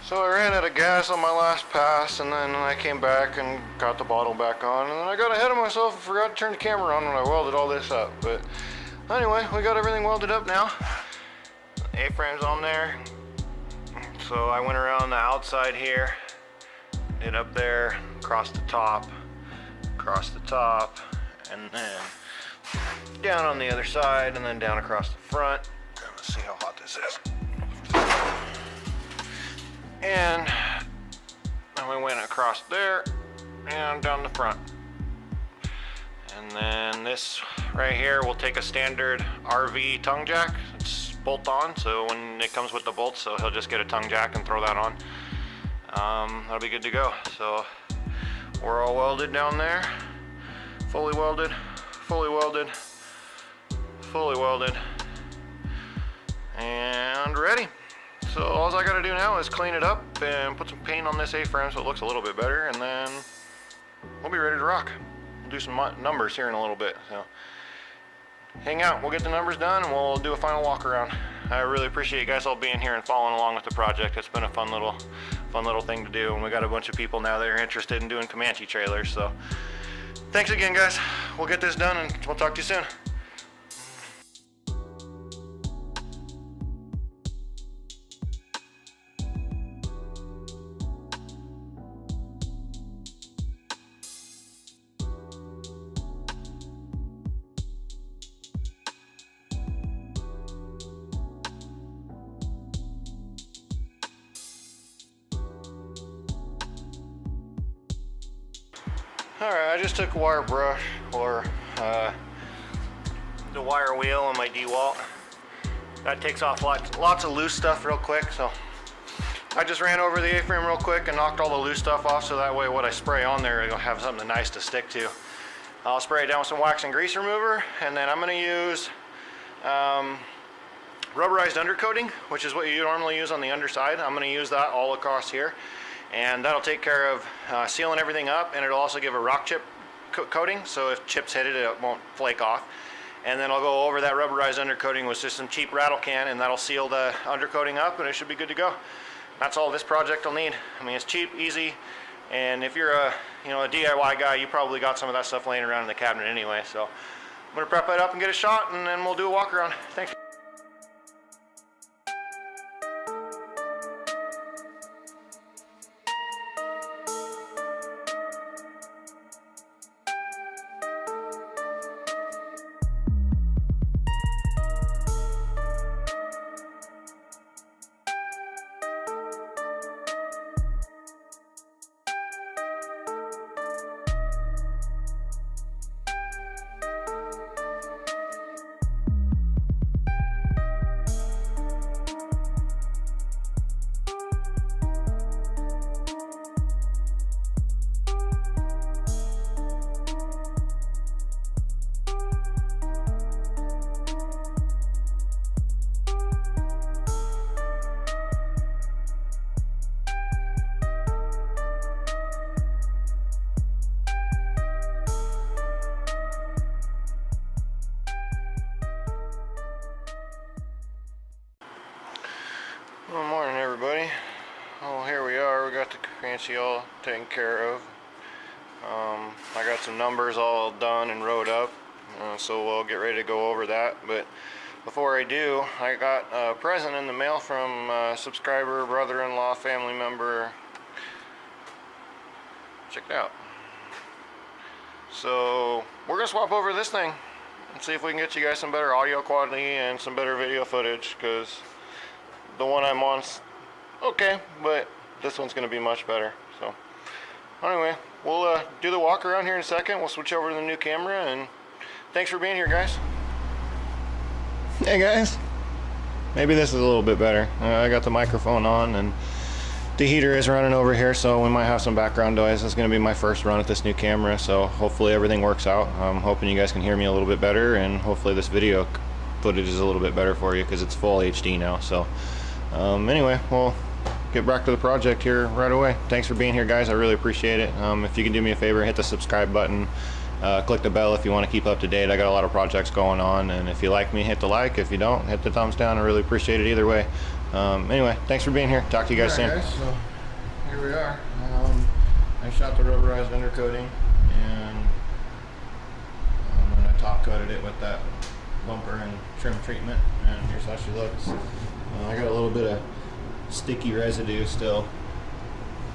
So I ran out of gas on my last pass, and then I came back and got the bottle back on, and then I got ahead of myself and forgot to turn the camera on when I welded all this up. But anyway, we got everything welded up now. A-frame's on there. So I went around the outside here, did up there, across the top, and then down on the other side, and then down across the front. Let's see how hot this is. And we went across there and down the front. And then this right here will take a standard RV tongue jack. It's bolt on, so when it comes with the bolts, so he'll just get a tongue jack and throw that on. That'll be good to go. So we're all welded down there. Fully welded, fully welded, fully welded, and ready. So all I gotta do now is clean it up and put some paint on this A-frame so it looks a little bit better, and then we'll be ready to rock. We'll do some numbers here in a little bit. So hang out, we'll get the numbers done, and we'll do a final walk around. I really appreciate you guys all being here and following along with the project. It's been a fun little thing to do, and we got a bunch of people now that are interested in doing Comanche trailers. So thanks again, guys. We'll get this done, and we'll talk to you soon. Alright, I just took a wire brush or the wire wheel on my DeWalt. That takes off lots of loose stuff real quick, so I just ran over the A-frame real quick and knocked all the loose stuff off, so that way what I spray on there will have something nice to stick to. I'll spray it down with some wax and grease remover, and then I'm going to use rubberized undercoating, which is what you normally use on the underside. I'm going to use that all across here. And that'll take care of sealing everything up, and it'll also give a rock chip coating, so if chips hit it, it won't flake off. and then I'll go over that rubberized undercoating with just some cheap rattle can, and that'll seal the undercoating up, and it should be good to go. That's all this project will need. I mean, it's cheap, easy, and if you're a DIY guy, you probably got some of that stuff laying around in the cabinet anyway. So I'm gonna prep it up and get a shot, and then we'll do a walk around. Thanks. Good morning, everybody. Oh, here we are. We got the Comanche all taken care of. I got some numbers all done and wrote up, so we'll get ready to go over that. But before I do, I got a present in the mail from a subscriber, brother-in-law, family member. Check it out. So we're gonna swap over this thing and see if we can get you guys some better audio quality and some better video footage, because the one I'm on's okay, but this one's gonna be much better. So anyway, we'll do the walk around here in a second. We'll switch over to the new camera, and thanks for being here, guys. Hey guys, maybe this is a little bit better. I got the microphone on and the heater is running over here, so we might have some background noise. This is going to be my first run at this new camera, so hopefully everything works out. I'm hoping you guys can hear me a little bit better, and hopefully this video footage is a little bit better for you, because it's full HD now. So anyway, we'll get back to the project here right away. Thanks for being here, guys. I really appreciate it. If you can do me a favor, hit the subscribe button, click the bell if you want to keep up to date. I got a lot of projects going on, and if you like me, hit the like. If you don't, hit the thumbs down. I really appreciate it either way. Anyway, thanks for being here. Talk to you guys soon. Guys, so here we are. I shot the rubberized undercoating, and I top coated it with that bumper and trim treatment, and here's how she looks. I got a little bit of sticky residue still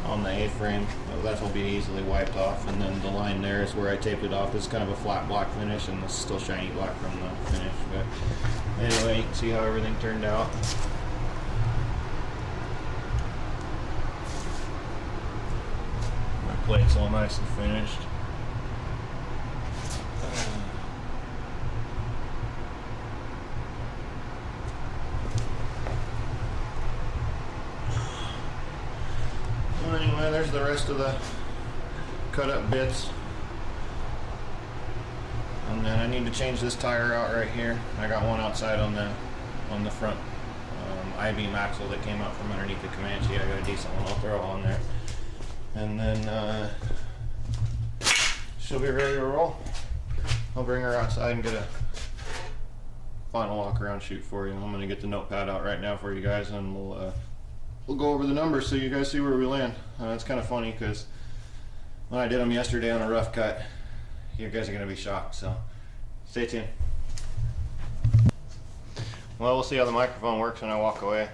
on the A-frame. That will be easily wiped off, and then the line there is where I taped it off. It's kind of a flat black finish, and it's still shiny black from the finish. But anyway, you can see how everything turned out. My plate's all nice and finished. Anyway, there's the rest of the cut up bits, and then I need to change this tire out right here. I got one outside on the front I-beam axle that came out from underneath the Comanche. I got a decent one I'll throw on there, and then she'll be ready to roll. I'll bring her outside and get a final walk around shoot for you. I'm gonna get the notepad out right now for you guys, and we'll go over the numbers so you guys see where we land. It's kind of funny because when I did them yesterday on a rough cut, you guys are going to be shocked, so stay tuned. Well, we'll see how the microphone works when I walk away.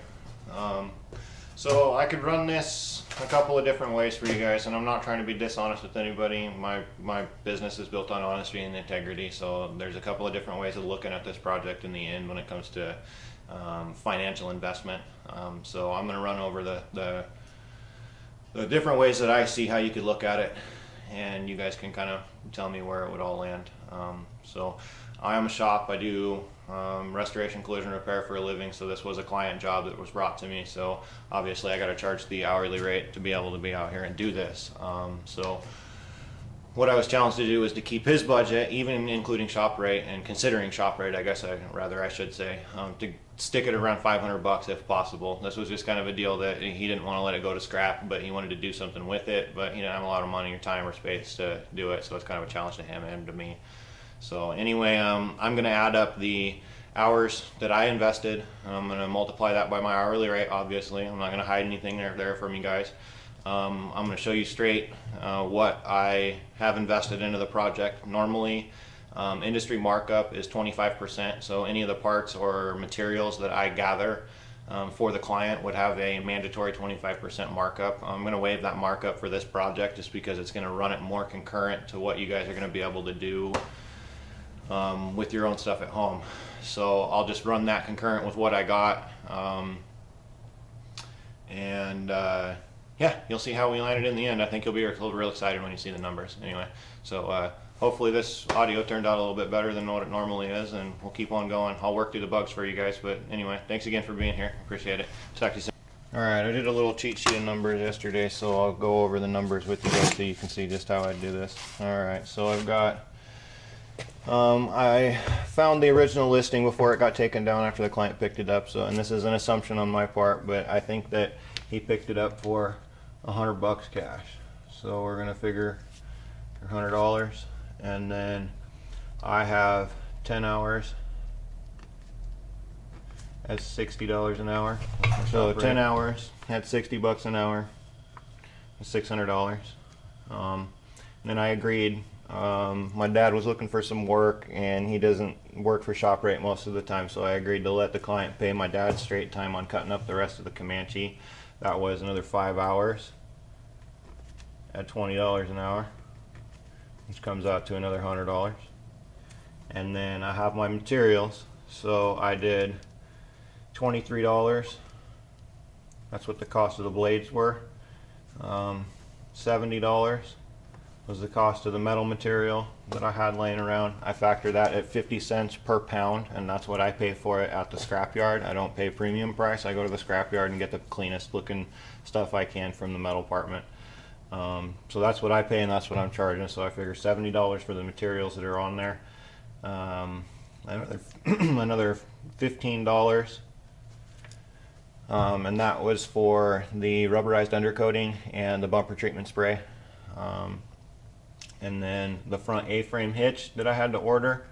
So I could run this a couple of different ways for you guys, and I'm not trying to be dishonest with anybody. My business is built on honesty and integrity, so there's a couple of different ways of looking at this project in the end when it comes to financial investment. So I'm going to run over the different ways that I see how you could look at it, and you guys can kind of tell me where it would all land. So I am a shop. I do restoration collision repair for a living, so this was a client job that was brought to me, so obviously I got to charge the hourly rate to be able to be out here and do this. So what I was challenged to do was to keep his budget, even including shop rate and considering shop rate, I guess I should say, to stick it around $500 if possible. This was just kind of a deal that he didn't want to let it go to scrap, but he wanted to do something with it, but he didn't have a lot of money or time or space to do it, so it's kind of a challenge to him and to me. So anyway, I'm going to add up the hours that I invested. I'm going to multiply that by my hourly rate, obviously. I'm not going to hide anything there from you guys. I'm going to show you straight what I have invested into the project. Normally, industry markup is 25%, so any of the parts or materials that I gather for the client would have a mandatory 25% markup. I'm going to waive that markup for this project just because it's going to run it more concurrent to what you guys are going to be able to do with your own stuff at home. So I'll just run that concurrent with what I got, yeah, you'll see how we landed in the end. I think you'll be real excited when you see the numbers. Anyway, so hopefully this audio turned out a little bit better than what it normally is, and we'll keep on going. I'll work through the bugs for you guys, but anyway, thanks again for being here. Appreciate it. Talk to you soon. Alright, I did a little cheat sheet of numbers yesterday, so I'll go over the numbers with you guys so you can see just how I do this. Alright, so I've got I found the original listing before it got taken down after the client picked it up. So, and this is an assumption on my part, but I think that he picked it up for $100 cash. So we're gonna figure $100, and then I have 10 hours at $60 an hour. So 10 hours at $60 an hour, $600. And then I agreed. My dad was looking for some work, and he doesn't work for shop rate most of the time, so I agreed to let the client pay my dad straight time on cutting up the rest of the Comanche. That was another 5 hours at $20 an hour, which comes out to another $100. And then I have my materials, so I did $23. That's what the cost of the blades were. $70 was the cost of the metal material that I had laying around. I factor that at 50 cents per pound, and that's what I pay for it at the scrapyard. I don't pay premium price. I go to the scrapyard and get the cleanest looking stuff I can from the metal department. So that's what I pay, and that's what I'm charging. So I figure $70 for the materials that are on there. Another $15. And that was for the rubberized undercoating and the bumper treatment spray. And then the front A-frame hitch that I had to order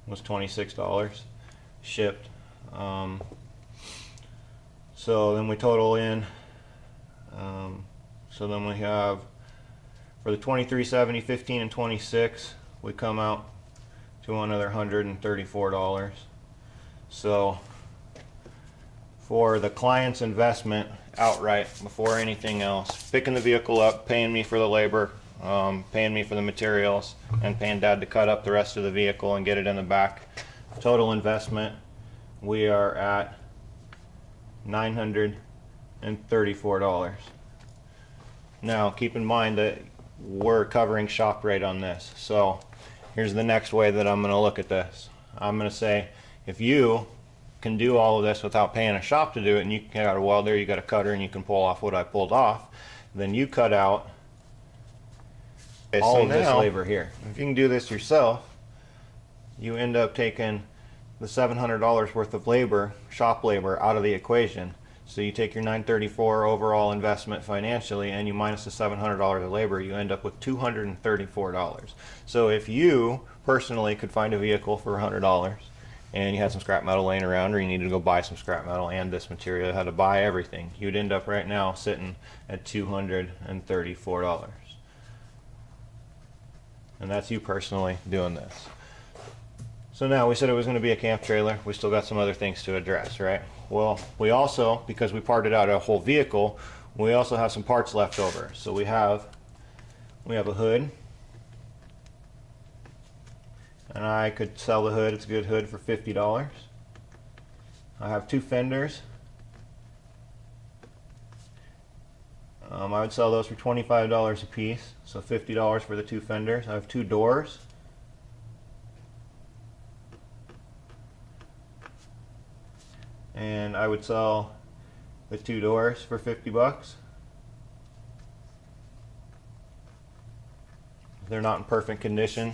was $26 shipped. So then we total in, so then we have for the 2370, 15 and 26, we come out to another $134. So for the client's investment outright before anything else, picking the vehicle up, paying me for the labor, paying me for the materials, and paying Dad to cut up the rest of the vehicle and get it in the back. Total investment, we are at $934. Now keep in mind that we're covering shop rate on this. So here's the next way that I'm going to look at this. I'm going to say, if you can do all of this without paying a shop to do it, and you got a welder, you got a cutter, and you can pull off what I pulled off, then you cut out all of this labor here. If you can do this yourself, you end up taking the $700 worth of labor, shop labor, out of the equation. So you take your $934 overall investment financially, and you minus the $700 of labor, you end up with $234. So if you personally could find a vehicle for $100, and you had some scrap metal laying around, or you needed to go buy some scrap metal and this material, you had to buy everything, you'd end up right now sitting at $234. And that's you personally doing this. So now, we said it was going to be a camp trailer. We still got some other things to address, right? Well, we also, because we parted out a whole vehicle, we also have some parts left over. So we have a hood, and I could sell the hood. It's a good hood for $50. I have two fenders. I would sell those for $25 a piece, so $50 for the two fenders. I have two doors. And I would sell the two doors for $50. They're not in perfect condition,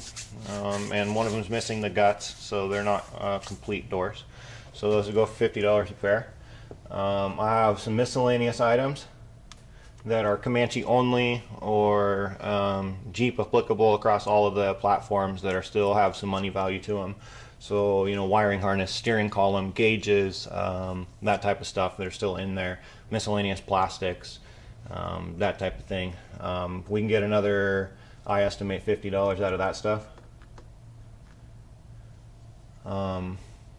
and one of them's missing the guts, so they're not complete doors. So those would go for $50 a pair. I have some miscellaneous items that are Comanche only or Jeep applicable across all of the platforms that are still have some money value to them. So, you know, wiring harness, steering column, gauges, that type of stuff that are still in there, miscellaneous plastics, that type of thing. We can get another, I estimate, $50 out of that stuff.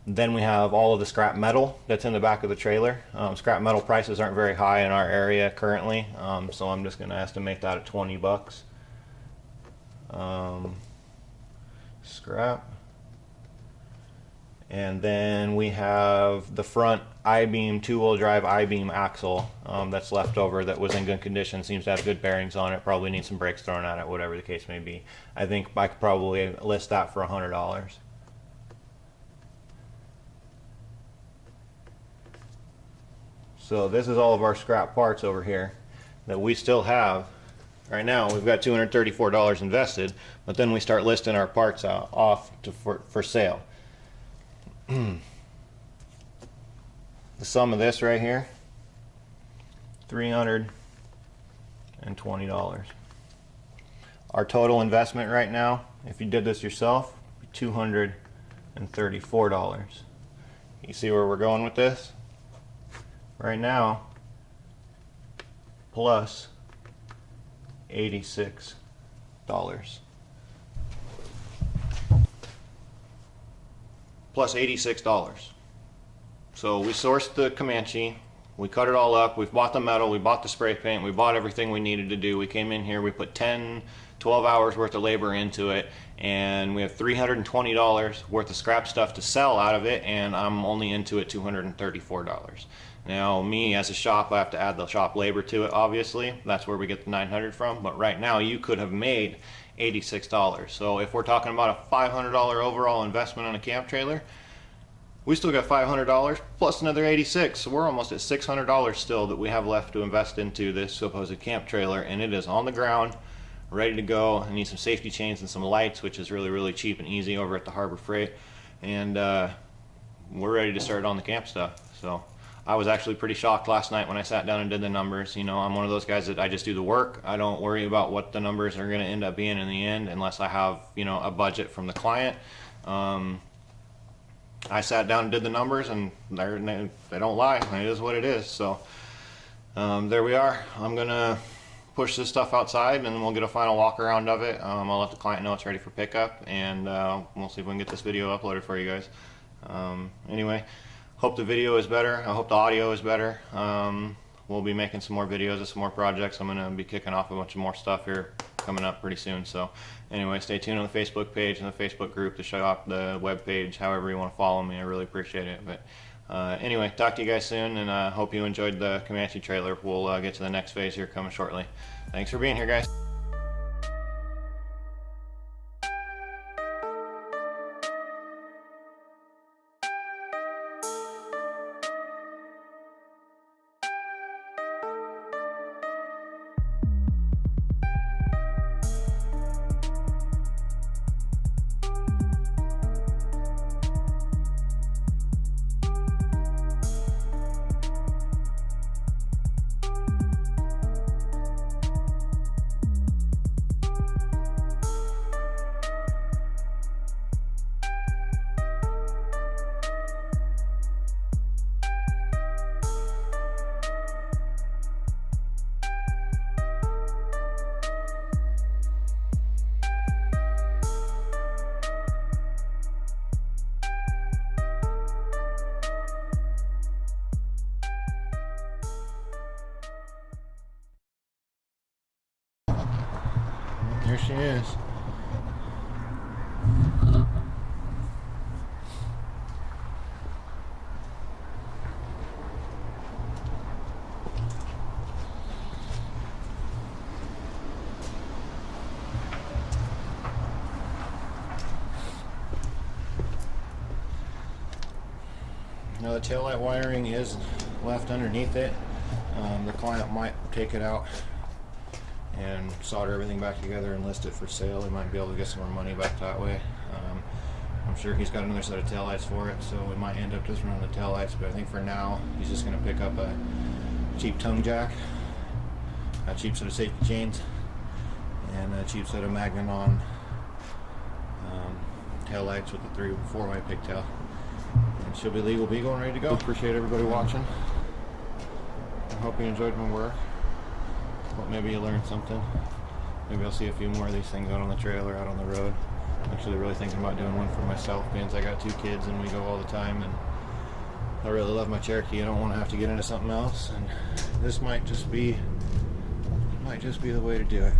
Then we have all of the scrap metal that's in the back of the trailer. Scrap metal prices aren't very high in our area currently, so I'm just going to estimate that at 20 bucks. Scrap. And then we have the front I-beam, two-wheel drive I-beam axle that's left over that was in good condition. Seems to have good bearings on it. Probably needs some brakes thrown at it, whatever the case may be. I think I could probably list that for $100. So this is all of our scrap parts over here that we still have. Right now we've got $234 invested, but then we start listing our parts off for sale. The sum of this right here, $320. Our total investment right now, if you did this yourself, $234. You see where we're going with this? Right now, plus $86. Plus $86. So we sourced the Comanche, we cut it all up, we've bought the metal, we bought the spray paint, we bought everything we needed to do. We came in here, we put 10, 12 hours worth of labor into it, and we have $320 worth of scrap stuff to sell out of it, and I'm only into it $234. Now, me as a shop, I have to add the shop labor to it, obviously. That's where we get the $900 from, but right now you could have made $86. So if we're talking about a $500 overall investment on a camp trailer, we still got $500 plus another $86. So we're almost at $600 still that we have left to invest into this supposed camp trailer, and it is on the ground, ready to go. I need some safety chains and some lights, which is really, really cheap and easy over at the Harbor Freight, and we're ready to start on the camp stuff. So I was actually pretty shocked last night when I sat down and did the numbers. You know, I'm one of those guys that I just do the work. I don't worry about what the numbers are going to end up being in the end unless I have, you know, a budget from the client. I sat down and did the numbers, and they don't lie. It is what it is. So there we are. I'm going to push this stuff outside, and we'll get a final walk around of it. I'll let the client know it's ready for pickup, and we'll see if we can get this video uploaded for you guys. Anyway, hope the video is better. I hope the audio is better. We'll be making some more videos of some more projects. I'm going to be kicking off a bunch of more stuff here coming up pretty soon. So anyway, stay tuned on the Facebook page and the Facebook group to show off the web page, however you want to follow me. I really appreciate it. But anyway, talk to you guys soon, and hope you enjoyed the Comanche trailer. We'll get to the next phase here coming shortly. Thanks for being here, guys. There she is. Now the taillight wiring is left underneath it. The client might take it out and solder everything back together and list it for sale. He might be able to get some more money back that way. I'm sure he's got another set of taillights for it, so we might end up just running the taillights, but I think for now he's just going to pick up a cheap tongue jack a cheap set of safety chains, and a cheap set of Magnon tail lights with the 4-way pigtail. And she'll be legal beagle and ready to go. Appreciate everybody watching. I hope you enjoyed my work. Hope maybe you learned something. Maybe I'll see a few more of these things out on the trail or out on the road. I'm actually really thinking about doing one for myself, because I got 2 kids and we go all the time, and I really love my Cherokee. I don't want to have to get into something else, and this might just be the way to do it.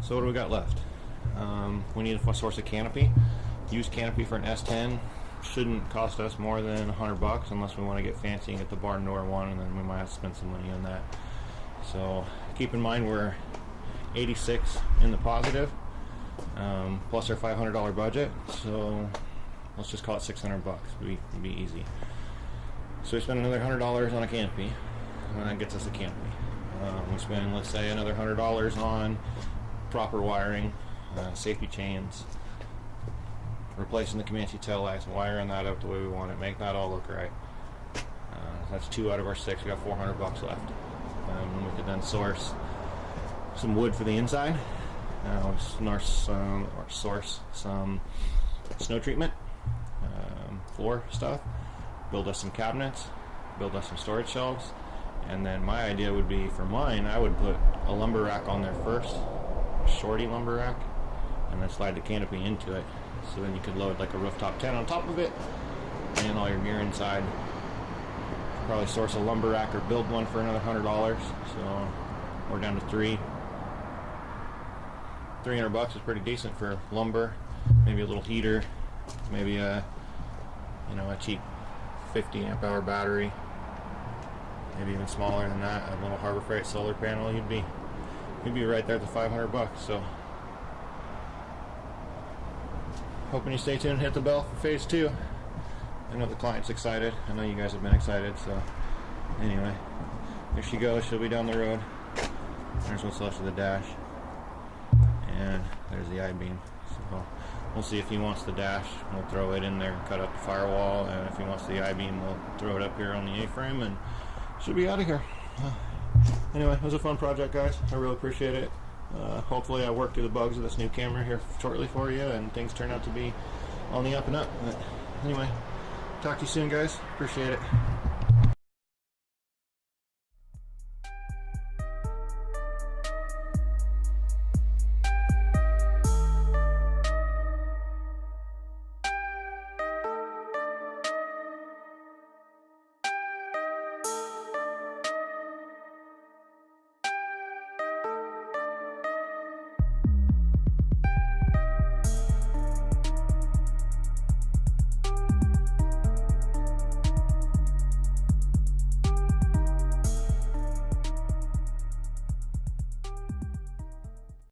So what do we got left? We need a source of canopy. Used canopy for an S10 shouldn't cost us more than $100 unless we want to get fancy and get the barn door one, and then we might have to spend some money on that. So keep in mind we're 86 in the positive, plus our $500 budget, so let's just call it $600. It'd be easy. So we spend another $100 on a canopy, and that gets us a canopy. We spend, let's say, another $100 on proper wiring, safety chains, replacing the Comanche tail lights, and wiring that up the way we want it, make that all look right. That's 2 out of our 6. We got $400 left. We could then source some wood for the inside, source some snow treatment, floor stuff, build us some cabinets, build us some storage shelves, and then my idea would be, for mine, I would put a lumber rack on there first, a shorty lumber rack, and then slide the canopy into it, so then you could load like a rooftop tent on top of it, and all your gear inside. Probably source a lumber rack or build one for another $100, so we're down to 3. $300 is pretty decent for lumber. Maybe a little heater, maybe a cheap 50 amp hour battery, maybe even smaller than that, a little Harbor Freight solar panel. You'd be right there at the $500. So hoping you stay tuned and hit the bell for phase 2. I know the client's excited. I know you guys have been excited. So anyway, there she goes. She'll be down the road. There's what's left of the dash, and there's the I-beam. So we'll see if he wants the dash. We'll throw it in there and cut up the firewall, and if he wants the I-beam, we'll throw it up here on the A-frame, and she'll be out of here. Anyway, it was a fun project, guys. I really appreciate it. Hopefully I work through the bugs of this new camera here shortly for you, and things turn out to be on the up and up. But anyway, talk to you soon, guys. Appreciate it.